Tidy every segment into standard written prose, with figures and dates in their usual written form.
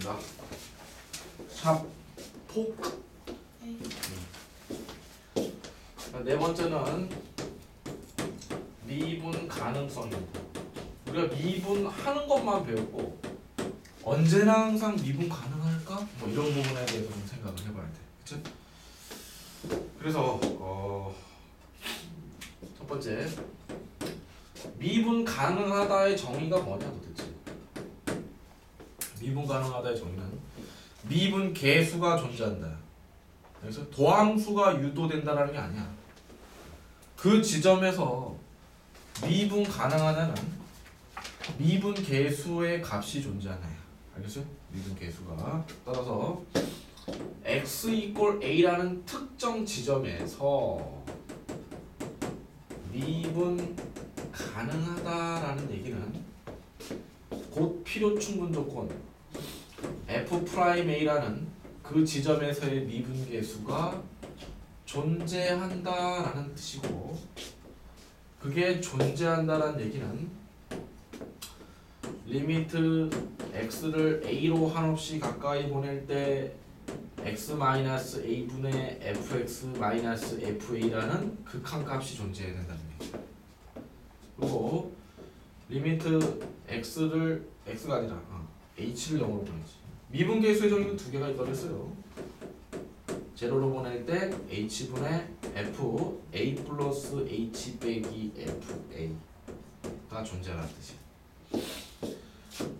가겠습니다. 샵 폭. 네 번째는 미분 가능성입니다. 우리가 미분하는 것만 배웠고 언제나 항상 미분 가능할까? 뭐 이런 부분에 대해서 좀 생각을 해봐야 돼. 그치? 그래서 첫 번째 미분 가능하다의 정의가 뭐냐 도대체? 미분 가능하다의 정의는 미분 계수가 존재한다. 그래서 도함수가 유도된다라는 게 아니야. 그 지점에서 미분 가능하다는 미분 계수의 값이 존재하나요? 알겠어요? 미분 계수가. 따라서 x = a라는 특정 지점에서 미분 가능하다라는 얘기는 곧 필요 충분 조건 f'a라는 그 지점에서의 미분 계수가 존재한다라는 뜻이고, 그게 존재한다라는 얘기는 리미트 x를 a로 한없이 가까이 보낼 때 x-a분의 fx-fa라는 극한값이 존재해야 된다는 얘기죠. 그리고 리미트 x를 x가 아니라 h를 0으로 보내지. 미분 계수의 정의는 두 개가 있다고 했어요. 제로로 보낼 때 h분의 f a 플러스 h 빼기 fa가 존재하는 뜻이에요.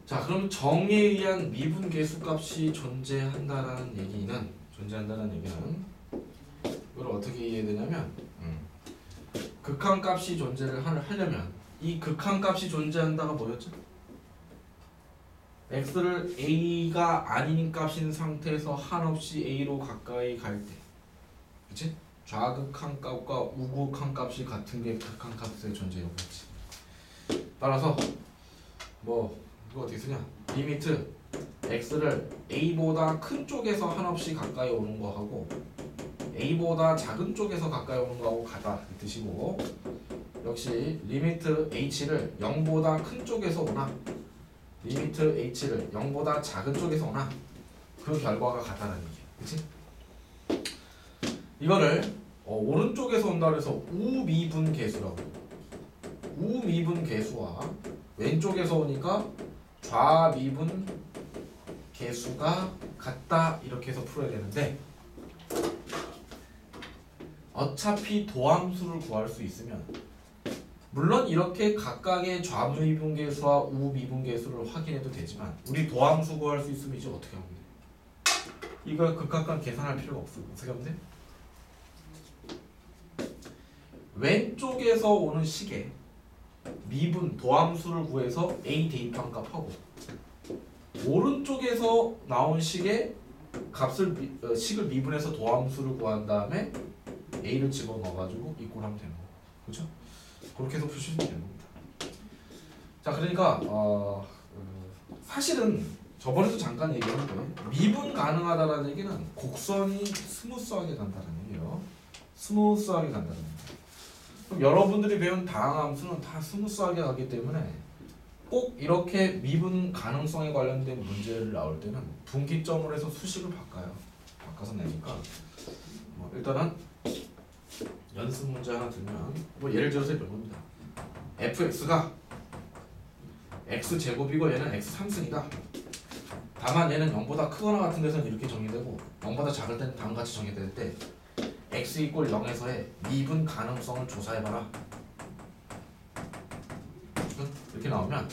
자, 그럼 정에 의한 미분 계수값이 존재한다는 얘기는 이걸 어떻게 이해해야 되냐면 극한값이 존재를 하려면 이 극한값이 존재한다가 뭐였죠? x를 a가 아닌 값인 상태에서 한없이 a로 가까이 갈 때, 그치? 좌극한 값과 우극한 값이 같은 게 극한값의 존재였겠지. 따라서 뭐 이거 어떻게 쓰냐? 리미트 x를 a보다 큰 쪽에서 한없이 가까이 오는 거하고 a보다 작은 쪽에서 가까이 오는 거하고 같다 이 뜻이고, 역시 리미트 h를 0보다 큰 쪽에서 오나 리미트 h를 0보다 작은 쪽에서 오나 그 결과가 같다는 얘기야. 그치? 이거를 오른쪽에서 온다 그래서 우미분 계수라고. 우미분 계수와 왼쪽에서 오니까 좌미분 계수가 같다 이렇게 해서 풀어야 되는데, 어차피 도함수를 구할 수 있으면 물론 이렇게 각각의 좌미분 계수와 우미분 계수를 확인해도 되지만 우리 도함수 구할 수 있으면 이제 어떻게 하면 돼? 이거 극각각 계산할 필요가 없어. 어떻게 하면 돼? 왼쪽에서 오는 식에 미분 도함수를 구해서 a 대입한 값하고 오른쪽에서 나온 식에 식을 미분해서 도함수를 구한 다음에 a를 집어넣어가지고 이꼴하면 되는 거. 그렇죠? 그렇게 해서 푸시면 되는 겁니다. 자, 그러니까 사실은 저번에도 잠깐 얘기했는데 미분 가능하다라는 얘기는 곡선이 스무스하게 간다는 얘기예요. 스무스하게 간다는 얘기. 그럼 여러분들이 배운 다항함수는 다 스무스하게 가기 때문에 꼭 이렇게 미분 가능성에 관련된 문제를 나올 때는 분기점을 해서 수식을 바꿔서 내니까 일단은 연습 문제 하나 들면 예를 들어서 이런 겁니다. fx가 x제곱이고 얘는 x3승이다. 다만 얘는 0보다 크거나 같은 데서는 이렇게 정의되고 0보다 작을 때는 다음같이 정의될 때 x = 0에서의 미분 가능성을 조사해봐라. 이렇게 나오면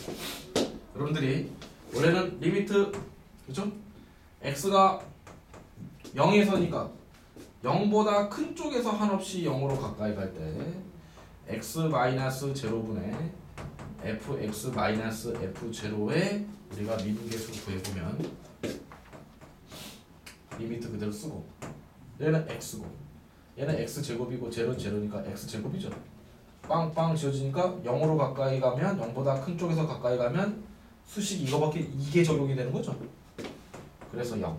여러분들이 원래는 리미트, 그죠? x가 0에서니까 0보다 큰 쪽에서 한없이 0으로 가까이 갈 때 x-0분의 fx-f0에 우리가 미분계수를 구해보면 리미트 그대로 쓰고 얘는 x고 얘는 x제곱이고 0는 0니까 x제곱이죠. 빵빵 지어지니까 0으로 가까이 가면 0보다 큰 쪽에서 가까이 가면 수식 이게 적용이 되는 거죠. 그래서 0.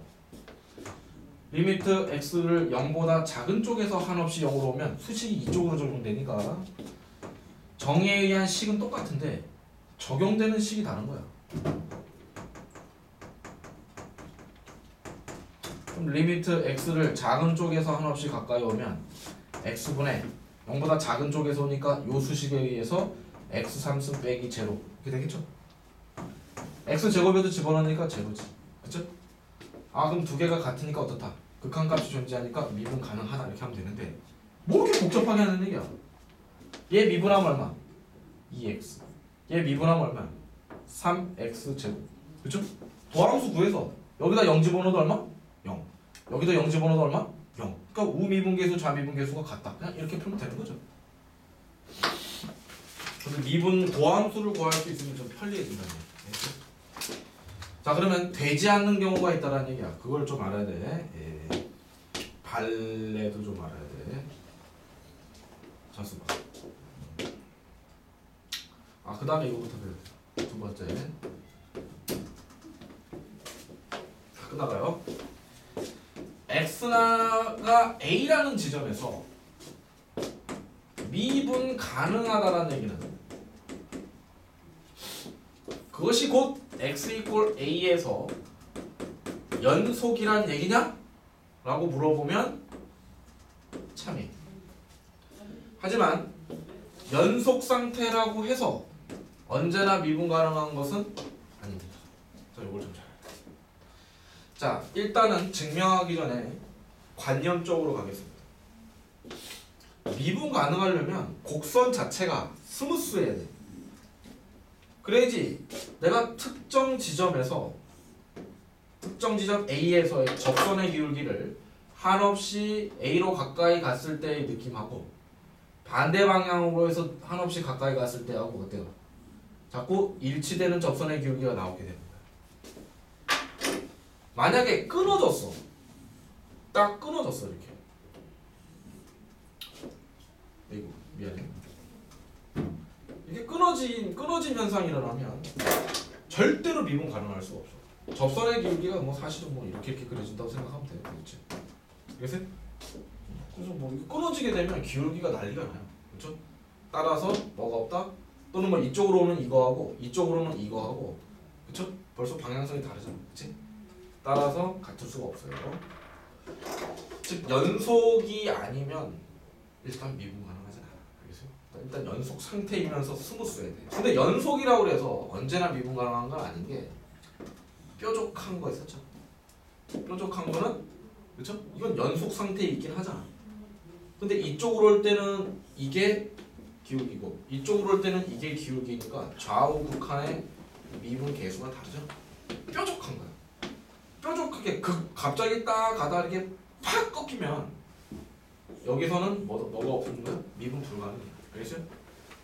리미트 x를 0보다 작은 쪽에서 한없이 0으로 오면 수식이 이쪽으로 적용되니까 정의에 의한 식은 똑같은데 적용되는 식이 다른 거야. 그럼 리미트 x를 작은 쪽에서 한없이 가까이 오면 x분의 0보다 작은 쪽에서 오니까 요 수식에 의해서 x 3승 빼기 제로 이렇게 되겠죠? x 제곱에도 집어넣으니까 제로지. 그쵸? 아 그럼 두 개가 같으니까 어떻다? 극한값이 존재하니까 미분 가능하다 이렇게 하면 되는데 뭐 이렇게 복잡하게 하는 얘기야? 얘 미분하면 얼마? 2x. 얘 미분하면 얼마? 3x 제곱. 그쵸? 도함수 구해서 여기다 0 집어넣어도 얼마? 0. 여기다 0 집어넣어도 얼마? 0. 그러니까 우미분계수 좌미분계수가 같다. 그냥 이렇게 풀면 되는 거죠. 그래서 미분 도함수를 구할 수 있으면 좀 편리해진다는 얘기죠. 자 그러면 되지 않는 경우가 있다는 얘기야. 그걸 좀 알아야 돼. 예. 발레도 좀 알아야 돼. 자 수봐. 아 그 다음에 이거부터 배워야 두 번째. 자 끝나가요. x가 a라는 지점에서 미분 가능하다라는 얘기는 그것이 곧 x 이퀄 a에서 연속이란 얘기냐? 라고 물어보면 참이. 하지만 연속 상태라고 해서 언제나 미분 가능한 것은 아닙니다. 자, 이걸 좀 잘. 자, 일단은 증명하기 전에 관념적으로 가겠습니다. 미분 가능하려면 곡선 자체가 스무스해야 돼. 그래야지 내가 특정 지점에서 특정 지점 A에서의 접선의 기울기를 한없이 A로 가까이 갔을 때의 느낌하고 반대 방향으로 해서 한없이 가까이 갔을 때하고 어때요? 자꾸 일치되는 접선의 기울기가 나오게 되는 거야. 만약에 끊어졌어. 딱 끊어졌어 이렇게. 이거 미안해. 이게 끊어진 현상이 일어나면 절대로 미분 가능할 수가 없어. 접선의 기울기가 뭐 사실은 뭐 이렇게 그려진다고 생각하면 돼. 그렇지? 그래서 뭐 끊어지게 되면 기울기가 난리가 나요. 그렇죠? 따라서 뭐가 없다? 또는 뭐 이쪽으로 오면 이거하고 이쪽으로는 이거하고 그렇죠? 벌써 방향성이 다르잖아. 그렇지? 따라서 같을 수가 없어요. 즉 연속이 아니면 일단 미분 가능하지 않아. 알겠어요? 일단 연속 상태이면서 스무스해야 돼. 근데 연속이라고 해서 언제나 미분 가능한 건 아닌 게 뾰족한 거 있었죠. 뾰족한 거는 그렇죠? 이건 연속 상태에 있긴 하잖아. 근데 이쪽으로 올 때는 이게 기울기고 이쪽으로 올 때는 이게 기울기니까 좌우 극한의 미분 계수가 다르죠. 뾰족한 거야. 뾰족하게 갑자기 딱 가다 이렇게 팍 꺾이면 여기서는 뭐가 없는 거야? 미분 불가능이야. 알겠어요?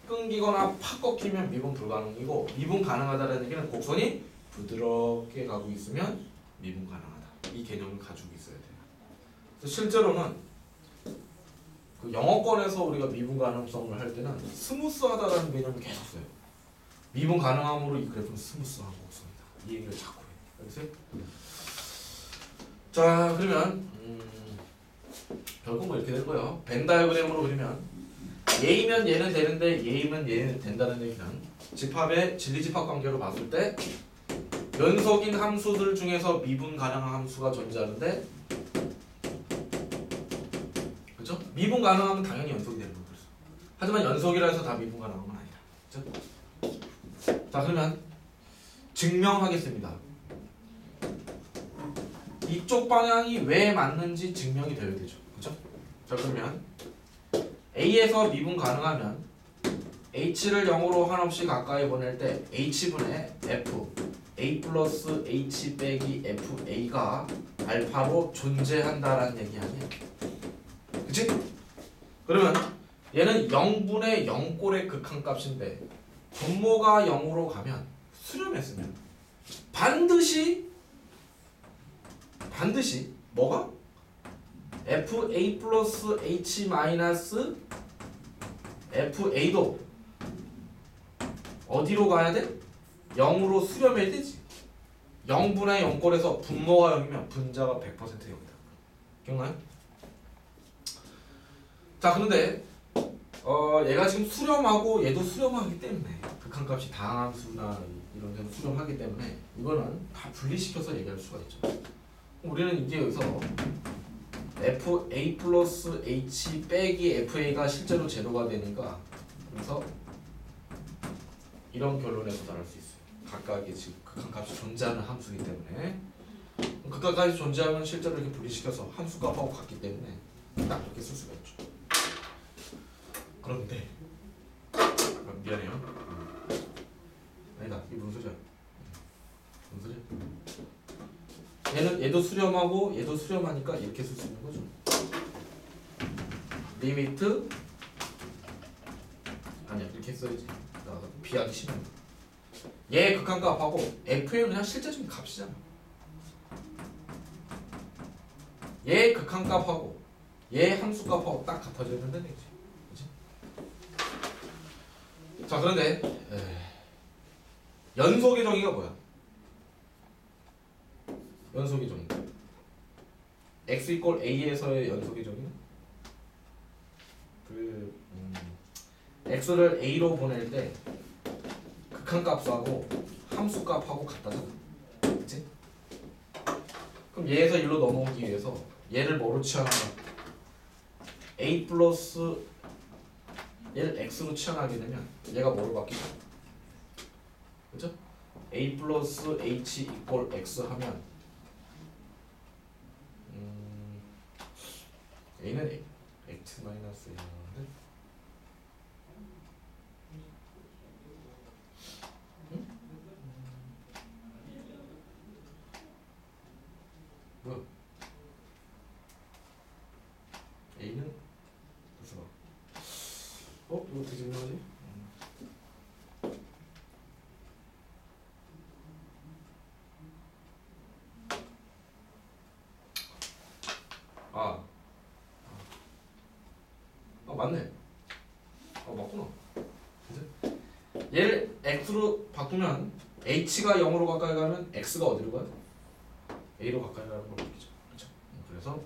끊기거나 팍 꺾이면 미분 불가능이고 미분 가능하다는 얘기는 곡선이 부드럽게 가고 있으면 미분 가능하다. 이 개념을 가지고 있어야 돼요. 그래서 실제로는 그 영어권에서 우리가 미분 가능성을 할 때는 스무스하다라는 개념을 계속 써요. 미분 가능함으로 이 그래프는 스무스한 곡선이다. 이 얘기를 자꾸 해요. 알겠어요? 자 그러면 결국 뭐 이렇게 되는 거예요. 벤 다이어그램으로 그리면 A면 얘는 되는데 A면 얘는 된다는 얘기는 집합의 진리집합 관계로 봤을 때 연속인 함수들 중에서 미분 가능한 함수가 존재하는데 그렇죠? 미분 가능하면 당연히 연속이 되는 거죠. 하지만 연속이라 해서 다 미분 가능한 건 아니다. 그렇죠? 자 그러면 증명하겠습니다. 이쪽 방향이 왜 맞는지 증명이 되어야 되죠. 그렇죠? 자 그러면 A에서 미분 가능하면 H를 0으로 한없이 가까이 보낼 때 H분의 F A 플러스 H 빼기 FA가 알파로 존재한다라는 얘기 아니야. 그치? 그러면 얘는 0분의 0꼴의 극한값인데 분모가 0으로 가면 수렴했으면 반드시 뭐가? FA 플러스 H 마이너스 FA도 어디로 가야 돼? 0으로 수렴해야 되지. 0분의 0꼴에서 분모가 0이면 분자가 100% 0이다. 기억나요? 자 그런데 얘가 지금 수렴하고 얘도 수렴하기 때문에 극한값이 다항함수나 이런 데는 수렴하기 때문에 이거는 다 분리시켜서 얘기할 수가 있죠. 우리는 이제 여기서 FA 플러스 H 빼기 FA가 실제로 제로가 되니까 그래서 이런 결론에 도달할 수 있어요. 각각의 지금 극한값이 존재하는 함수이기 때문에 극한값이 존재하면 실제로 이렇게 분리시켜서 함수값하고 같기 때문에 딱 이렇게 쓸 수가 있죠. 그런데 미안해요. 아니다. 이게 무슨 소리야? 무슨 소리야? 얘도 수렴하고 얘도 수렴하니까 이렇게 쓸 수 있는 거죠. 리미트 아니야 이렇게 써야지. 나 비하기 심해. 얘 극한값하고 f는 그냥 실제적인 값이잖아. 얘 극한값하고 얘 함수값하고 딱 같아져야 된다는 얘기지. 그치? 자 그런데 연속의 정의가 뭐야? 연속의 정의. x 이퀄 a에서의 연속의 정의는 x를 a로 보낼 때 극한값하고 함수값하고 같다잖아. 그치? 그럼 얘에서 1로 넘어오기 위해서 얘를 뭐로 치환하냐? a 플러스 1 x로 치환하게 되면 얘가 뭐로 바뀌죠? 그죠? a 플러스 h 이퀄 x 하면 a는 x 마이너스 a인데 뭐야? a는 무슨 이거 어떻게 증명하지? 맞네. 맞구나. 그치? 얘를 x로 바꾸면 h가 0으로 가까이 가면 x가 어디로 가요? a로 가까이 가는 걸 바뀌죠. 그렇죠? 그래서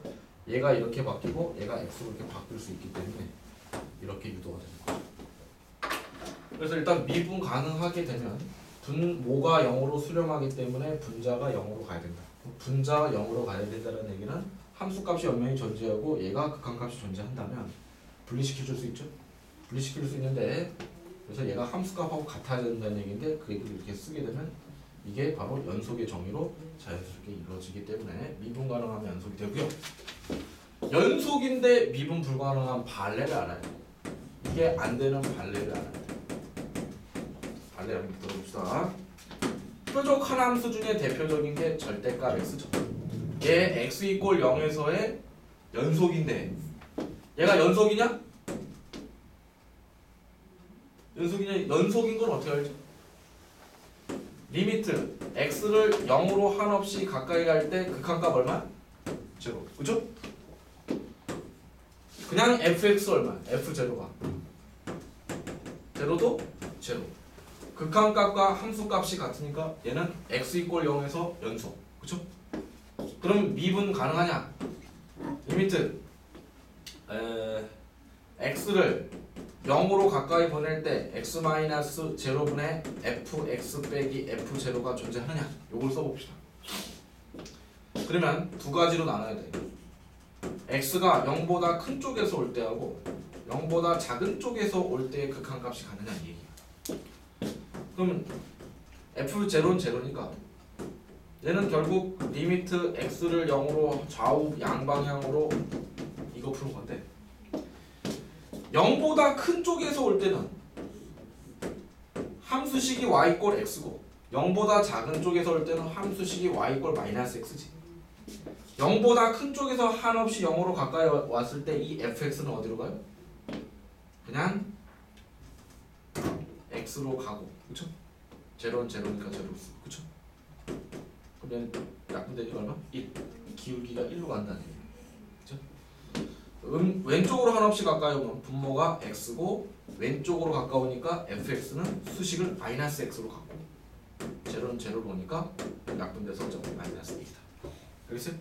얘가 이렇게 바뀌고 얘가 x로 이렇게 바뀔 수 있기 때문에 이렇게 유도가 되는 거죠. 그래서 일단 미분 가능하게 되면 분모가 0으로 수렴하기 때문에 분자가 0으로 가야 된다. 분자가 0으로 가야 된다는 얘기는 함수값이 분명히 존재하고 얘가 극한값이 존재한다면 분리시켜줄 수 있죠? 분리시킬 수 있는데 그래서 얘가 함수값하고 같아야 된다는 얘기인데 그 얘기를 이렇게 쓰게 되면 이게 바로 연속의 정의로 자연스럽게 이루어지기 때문에 미분 가능하면 연속이 되고요. 연속인데 미분 불가능한 발레를 알아야 돼요. 이게 안 되는 발레를 알아야 돼요. 발레 한번 들어봅시다. 뾰족한 함수 중에 대표적인 게 절대값 x죠. 얘 x 이퀄 0에서의 연속인데 얘가 연속이냐? 연속인 건 어떻게 알죠? 리미트 x를 0으로 한없이 가까이 갈 때 극한값 얼마? 제로. 그죠? 그냥 fx 얼마? f0가 제로도 제로. 극한값과 함수값이 같으니까 얘는 x 이퀄 0에서 연속. 그죠? 그럼 미분 가능하냐? 리미트 x를 0으로 가까이 보낼 때 x-0분의 fx 빼기 f0가 존재하느냐? 요걸 써봅시다. 그러면 두 가지로 나눠야 돼. x가 0보다 큰 쪽에서 올 때하고 0보다 작은 쪽에서 올 때의 극한값이 가느냐 이 얘기야. 그럼 f0는 제로니까 얘는 결국 리미트 x를 0으로 좌우 양방향으로 이거 푸는 건데 0보다 큰 쪽에서 올 때는 함수식이 y 꼴 x고 0보다 작은 쪽에서 올 때는 함수식이 y 꼴 마이너스 x지. 0보다 큰 쪽에서 한없이 0으로 가까이 왔을 때 이 fx는 어디로 가요? 그냥 x로 가고, 그쵸? 제로는 제로니까 제로로 쓰고, 그쵸? 그러면 약분되니까 얼마? 1. 기울기가 1로 간다는 얘기예요. 그쵸? 왼쪽으로 한없이 가까이 오면 분모가 x고 왼쪽으로 가까우니까 fx는 수식을 마이너스 x로 갖고 제로는 제로로 오니까 약분돼서 마이너스 1이다. 알겠어요?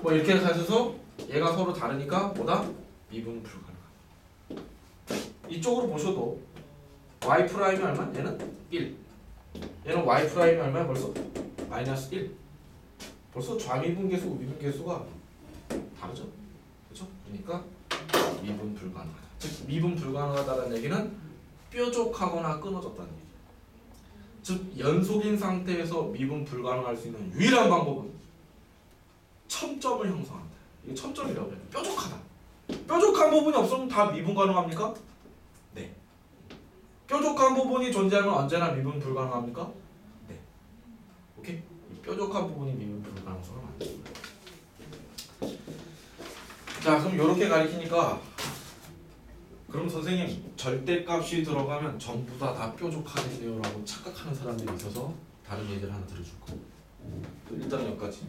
뭐 이렇게 가셔서 얘가 서로 다르니까 뭐다? 미분 불가능하다. 이쪽으로 보셔도 y 프라임이 얼마? 얘는 1. 얘는 y 프라임이 얼마야 벌써? 마이너스 1. 벌써 좌미분계수, 우미분계수가 다르죠. 그렇죠? 그러니까 미분 불가능하다. 즉 미분 불가능하다는 얘기는 뾰족하거나 끊어졌다는 얘기. 즉 연속인 상태에서 미분 불가능할 수 있는 유일한 방법은 첨점을 형성한다. 이게 첨점이라고 해요. 뾰족하다. 뾰족한 부분이 없으면 다 미분 가능합니까? 네. 뾰족한 부분이 존재하면 언제나 미분 불가능합니까? 네. 오케이? 이 뾰족한 부분이 미분 불가능성을 만드는 거예요. 자, 그럼 이렇게 가리키니까 그럼 선생님 절대값이 들어가면 전부 다 뾰족하겠네요 라고 착각하는 사람들이 있어서 다른 예제를 하나 들어줄 거예요. 일단 여기까지.